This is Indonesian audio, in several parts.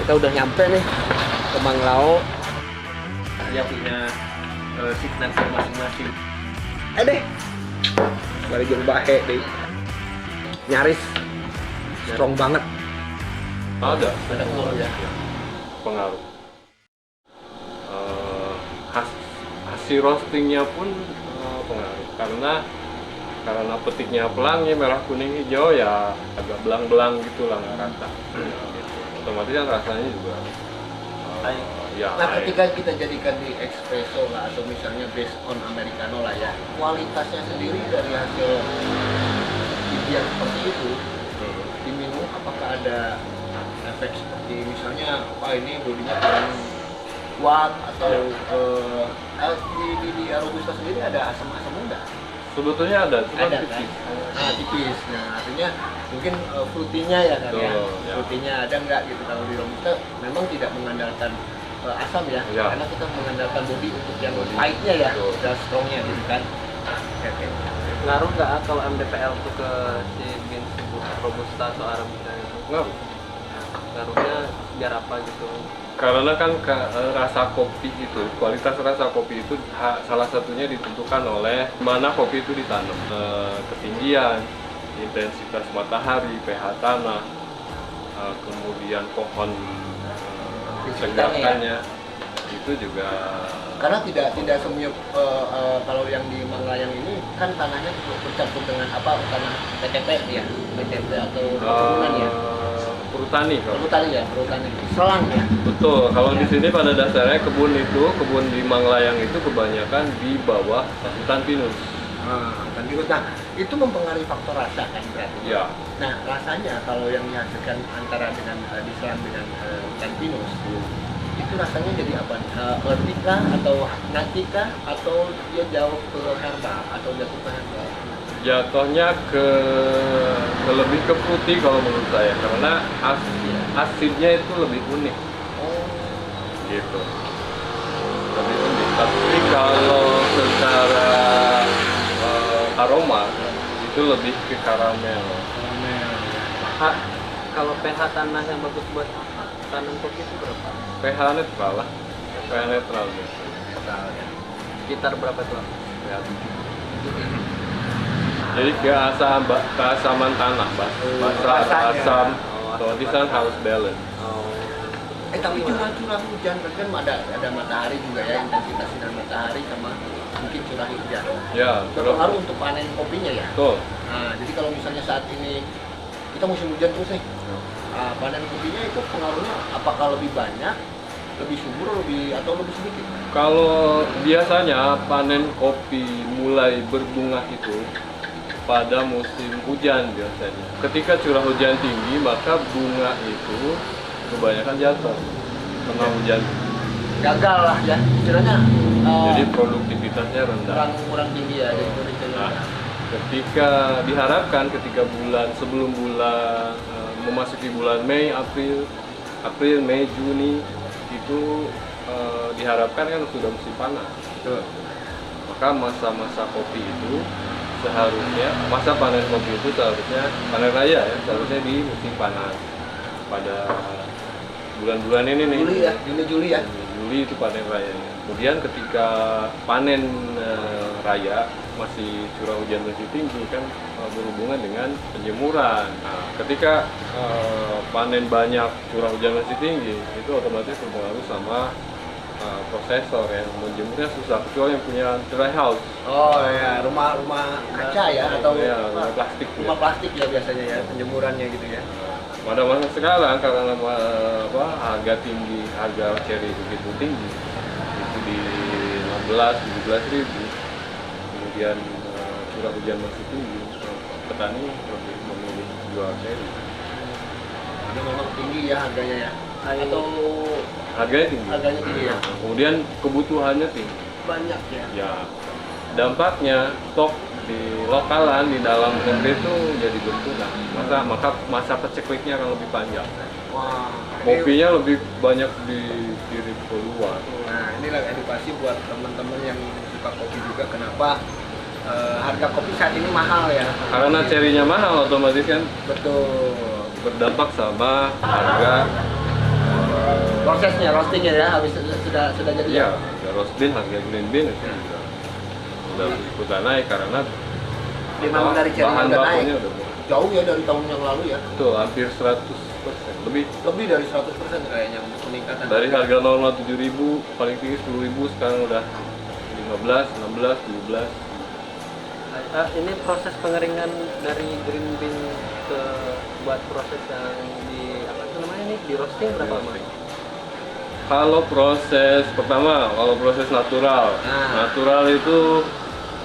kita udah nyampe nih ke Manglao. Dia punya signature masing-masing. Deh, bari jeung bahe deh. Nyaris strong banget. Ada Pengaruh ya. pengaruh. Hasil roastingnya pun pengaruh karena petiknya pelangi, merah, kuning, hijau ya agak belang-belang gitulah, nggak rata. Gitu. Otomatis kan rasanya juga ya. Nah, ketika kita jadikan di espresso lah atau misalnya based on americano lah ya, kualitasnya sendiri dari hasil bijian seperti itu diminum, apakah ada efek seperti misalnya ini bodinya kurang kuat atau di Robusta sendiri ada asam-asamnya enggak? Sebetulnya ada, cuma Ada tipis. kan? Tipis. Nah, artinya mungkin fruitinya ya kan ya. Ya. Fruitinya ada enggak gitu. Kalau di Robusta memang tidak mengandalkan asam ya, Ya. karena kita mengandalkan body untuk yang Body. pahitnya ya, Betul. dan strongnya gitu kan. Oke. Ngaruh nggak kalau MDPL tuh ke si beans Robusta atau Arabica itu? Ngaruh. Ngaruhnya biar apa gitu? Karena kan rasa kopi itu, kualitas rasa kopi itu salah satunya ditentukan oleh mana kopi itu ditanam, ketinggian, intensitas matahari, pH tanah, kemudian pohon segerakannya, itu juga. Karena tidak semua kalau yang di Manglayang ini kan tanahnya bercampur dengan apa, tanah PTP ya, PTP atau perkebunan ya. Perhutani kalau. Perhutani. Selang ya. Betul, kalau di sini pada dasarnya kebun di Manglayang itu kebanyakan di bawah hutan pinus. Kan gitu. Nah, itu mempengaruhi faktor rasa kan berarti. Ya. Nah, rasanya kalau yang dihasilkan antara dengan diselam dengan hutan pinus, itu rasanya jadi apa nih? Earthy kah atau nutty kah atau dia jauh ke herbal atau jatuh ke herbal? Jatuhnya ke lebih ke fruity kalau menurut saya, karena asidnya itu lebih unik. Oh. Gitu, lebih unik. Tapi kalau secara aroma itu lebih ke karamel. Kalau pH tanah yang bagus buat tanam kopi itu berapa? pH netral lah, pH netral gitu. Sekitar berapa tuh? Ya. Jadi keasaman tanah, rasa asam, tulisan harus balance. Tapi curah hujan kan ada matahari juga ya, intensitas sinar matahari sama mungkin curah hujan. Ya, Berpengaruh untuk panen kopinya ya. betul. Nah, jadi kalau misalnya saat ini kita musim hujan terus nih, panen kopinya itu pengaruhnya apakah lebih banyak, lebih subur, atau lebih sedikit? Kalau biasanya panen kopi mulai berbunga itu pada musim hujan biasanya. Ketika curah hujan tinggi, maka bunga itu kebanyakan jatuh kena hujan. Gagal lah ya, istilahnya. Jadi produktivitasnya rendah. Kurang tinggi ya, jadi produktivitasnya Nah, rendah. ketika diharapkan sebelum bulan memasuki bulan Mei, April, Mei, Juni itu diharapkan kan sudah musim panas. Maka masa-masa kopi itu seharusnya, masa panen kopi itu seharusnya panen raya ya, seharusnya di musim panas pada bulan-bulan ini nih. Juli ya, Juli ya. Juli itu panen raya. Kemudian ketika panen raya masih curah hujan masih tinggi kan berhubungan dengan penjemuran. Nah, ketika panen banyak curah hujan masih tinggi itu otomatis berpengaruh sama prosesor yang menjemurnya susah, kecuali yang punya dry house. Oh ya, rumah kaca ya atau ya, rumah plastik. Rumah plastik ya biasanya ya, penjemurannya gitu ya. Pada masa sekarang karena harga cherry begitu tinggi, itu di 16-17 ribu, kemudian curah hujan masih tinggi, petani lebih memilih jual cherry. Karena memang tinggi ya harganya ya. Atau Harganya tinggi. Ya. Kemudian kebutuhannya tinggi. Banyak ya. Ya, dampaknya stok di lokalan di dalam negeri itu jadi berkurang. Masa pacekliknya akan lebih panjang. Wah, Kopinya lebih banyak dikirim keluar. Nah, inilah edukasi buat teman-teman yang suka kopi juga. Kenapa harga kopi saat ini mahal ya? Karena cerinya mahal, otomatis kan Betul. berdampak sama harga prosesnya roastingnya ya habis sudah jadi Iya, ya roast bean, harga green bean itu udah ikutan naik karena memang dari cherry bahan udah naik bakunya udah jauh ya dari tahun yang lalu ya, betul hampir 100% lebih. lebih dari 100% kayaknya peningkatan Dari harga normal 7.000 paling tinggi 10.000 sekarang udah 15, 16, 17. Ini proses pengeringan dari green bean ke buat proses yang di apa itu namanya nih di roasting berapa lama? Kalau proses pertama, kalau proses natural, Nah. natural itu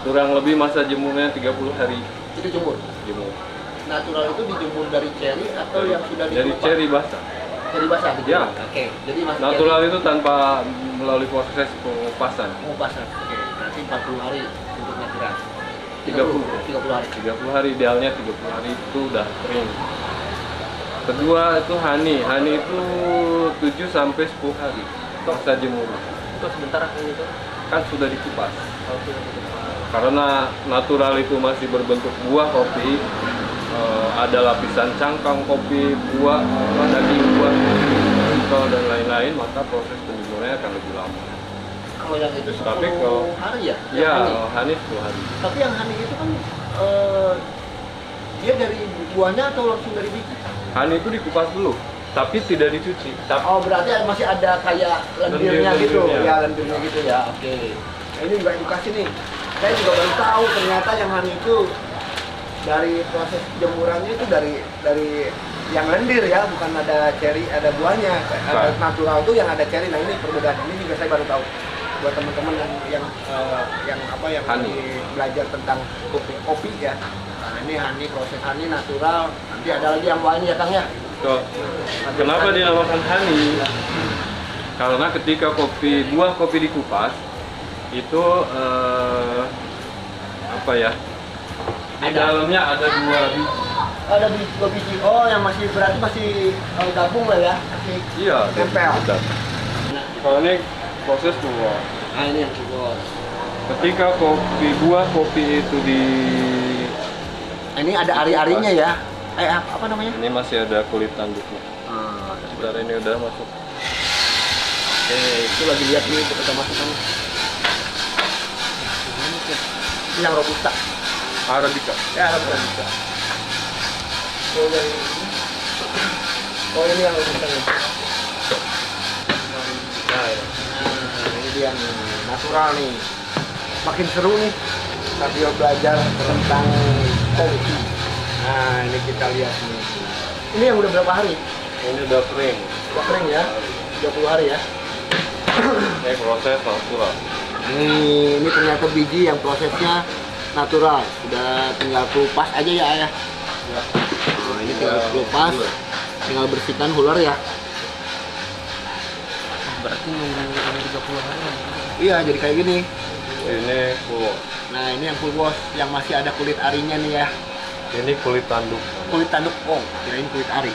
kurang lebih masa jemurnya 30 hari itu jemur. jemur. Natural itu dijemur dari cherry atau yang sudah Dari dikelupas? cherry basah. Cherry basah dijemur? Ya. Oke, jadi masih Natural itu tanpa melalui proses pengupasan. pengupasan. Oke, berarti 40 hari untuk natural. 30 hari. 30 hari idealnya 30 hari itu udah kering. Kedua itu honey itu 7 sampai 10 hari masa jemur. Itu sebentar ini tuh Kan sudah dikupas. kalau sudah dikupas. Karena natural itu masih berbentuk buah kopi, ada lapisan cangkang kopi, buah, daging buah, pentol dan lain-lain, maka proses penjemurannya akan lebih lama. Kalau yang itu 10 Tapi kalau- hari ya? Yang Ya, honey. honey 10 hari. Tapi yang honey itu kan dia dari buahnya atau langsung dari biji? Honey itu dikupas dulu, tapi tidak dicuci. Tapi Oh, berarti masih ada kayak lendirnya gitu. Lendir-lendirnya. Ya, lendirnya gitu ya. Oke. Nah, ini juga edukasi nih. Saya juga baru tahu ternyata yang honey itu dari proses jemurannya itu dari yang lendir ya, bukan ada cherry, ada buahnya. Ada Bukan. natural tuh yang ada cherry. Nah, ini perbedaan ini juga saya baru tahu. Buat teman-teman yang Honey. lagi belajar tentang kopi ya. Nah, ini honey, proses honey natural. Nanti ada lagi yang wine ya, Kang ya. kok, kenapa dinamakan honey? Karena ketika buah kopi dikupas itu apa ya? Di Ada. dalamnya ada 2 biji. Ada dua biji. Oh, yang masih berarti masih gabung lah ya. Masih Iya, nempel. betul. Kalau ini proses buah. Nah, ini yang kubur. Ketika buah kopi itu Ini ada ari-arinya ya. Apa namanya? ini masih ada kulit tanduknya. Sebentar ini udah masuk. Oke, itu lagi lihat nih kita masukkan. Ini yang robusta. Arabica. Ya, robusta. Oh, dari ini. Oh, ini yang robusta nih. Nah, ya. Nah, ini dia nih, natural nih. Makin seru nih. Tapi belajar tentang kopi. Nah, ini kita lihat nih. Ini yang udah berapa hari? Ini udah kering. Udah kering ya? 30 hari ya? Ini proses natural. Ini ternyata biji yang prosesnya natural. Sudah tinggal kelupas aja ya, Ayah. Ya. Nah, ini tinggal kelupas, tinggal bersihkan huler ya. Berarti nunggu sampai 30 hari ya? Iya, jadi kayak gini. Ini full. Nah, ini yang full wash yang masih ada kulit arinya nih ya. Ini kulit tanduk. Kulit tanduk, oh, kirain kulit ari.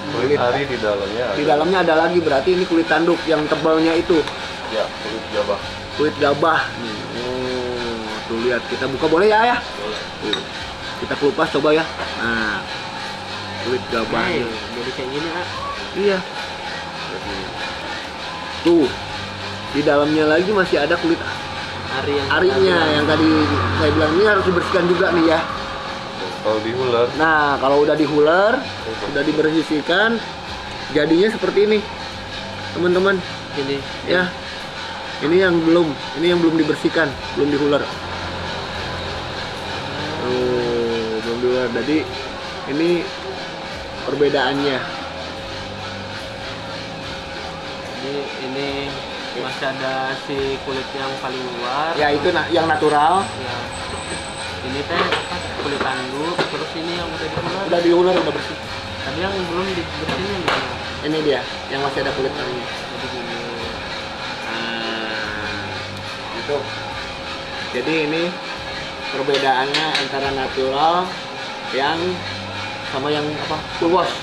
Kulit ari di dalamnya. Di dalamnya ada lagi, berarti ini kulit tanduk yang tebalnya itu. Ya, kulit jabah. Kulit gabah. Nih. Oh, tuh lihat, kita buka boleh ya, Ayah? Tuh. Kita kelupas coba ya. Nah, kulit gabah. Jadi kayak gini ah. Iya. Tuh. Di dalamnya lagi masih ada kulit Hari yang arinya yang tadi saya bilang ini harus dibersihkan juga nih ya. Kalau diular, Nah, kalau udah dihuler, udah dibersihkan, jadinya seperti ini, teman-teman. ini Ya, ini yang belum dibersihkan, belum dihuler. Belum dihuler. Jadi ini perbedaannya. Jadi ini masih ada si kulit yang paling luar. Ya itu yang natural, Ya. Ini teh apa, kulit tanduk, terus ini yang udah dihular. udah dihuler, udah bersih. Tapi yang belum dibersihin gimana? Ini dia, yang masih ada kulit arinya. Jadi gini. Nah, itu. Jadi ini perbedaannya antara natural yang sama yang apa? Full wash.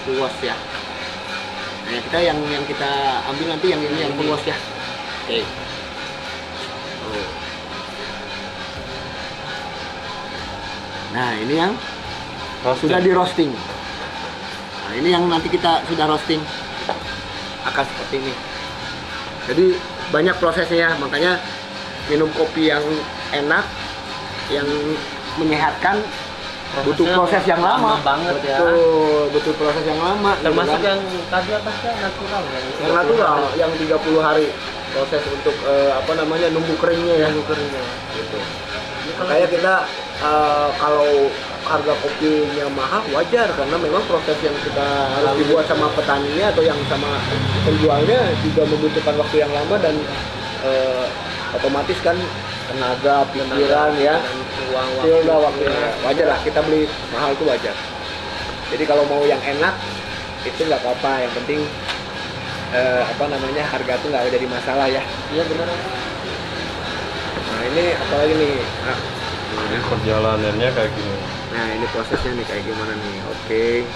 Full wash ya. Nah, yang kita ambil nanti yang ini yang full wash ya. Oke. Tuh. Nah, ini yang sudah di roasting. Nah, ini yang nanti kita sudah roasting. akan seperti ini. Jadi banyak prosesnya, makanya minum kopi yang enak, yang menyehatkan butuh proses yang lama banget ya. Butuh proses yang lama. Termasuk gitu kan. yang tadi atasnya natural ya. Yang natural, yang 30 hari proses untuk nunggu keringnya ya. Yang keringnya. Gitu. Makanya kita kalau harga kopinya mahal wajar karena memang proses yang kita harus dibuat sama petaninya atau yang sama penjualnya juga membutuhkan waktu yang lama dan otomatis kan tenaga, pikiran ya, Uang waktunya wajar lah kita beli mahal itu wajar. Jadi kalau mau yang enak itu nggak apa-apa, yang penting harga itu nggak jadi masalah ya. Iya benar. Nah ini apalagi nih? Ini perjalanannya kayak gini. Nah ini prosesnya nih kayak gimana nih? Oke.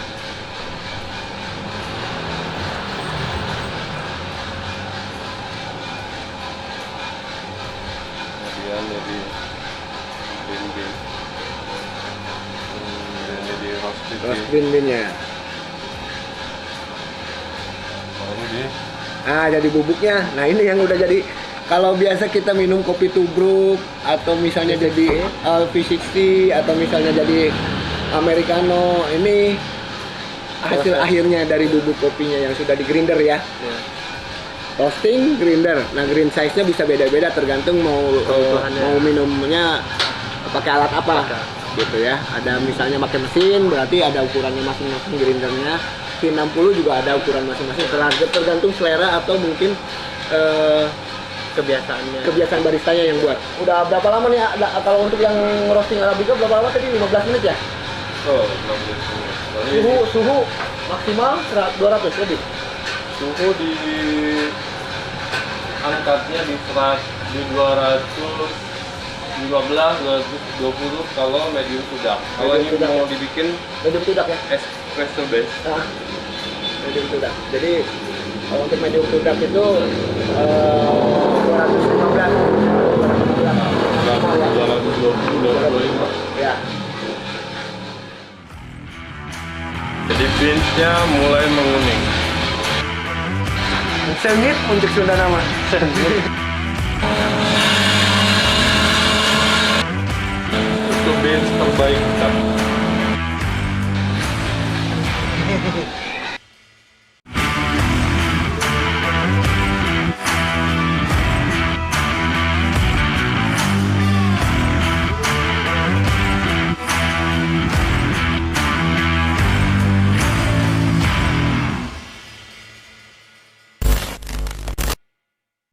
Kemudian jadi bin. Jadi Roast bean-nya. baru di Jadi bubuknya. Nah ini yang udah jadi. Kalau biasa kita minum kopi tubruk atau misalnya jadi V60 atau misalnya jadi americano, ini hasil akhirnya dari bubuk kopinya yang sudah di grinder ya. Roasting, grinder. Nah grind size-nya bisa beda-beda tergantung mau minumnya pakai alat apa gitu ya. Ada misalnya pakai mesin, berarti ada ukurannya masing-masing grindernya. V60 juga ada ukuran masing-masing, tergantung selera atau mungkin kebiasaan baristanya yang buat. Udah berapa lama nih kalau untuk yang roasting arabica berapa lama tadi? 15 menit ya? Oh, 16 menit. Suhu maksimal 200 lebih. Suhu di angkatnya di 215, 220 kalau medium sudah. Kalau ini sudah, mau ya? dibikin Medium sudak ya? espresso base. Medium sudak. Jadi kalau untuk medium sudak itu 220, ya. Jadi beans-nya mulai menguning. Sengit untuk Sunda nama. Itu beans terbaik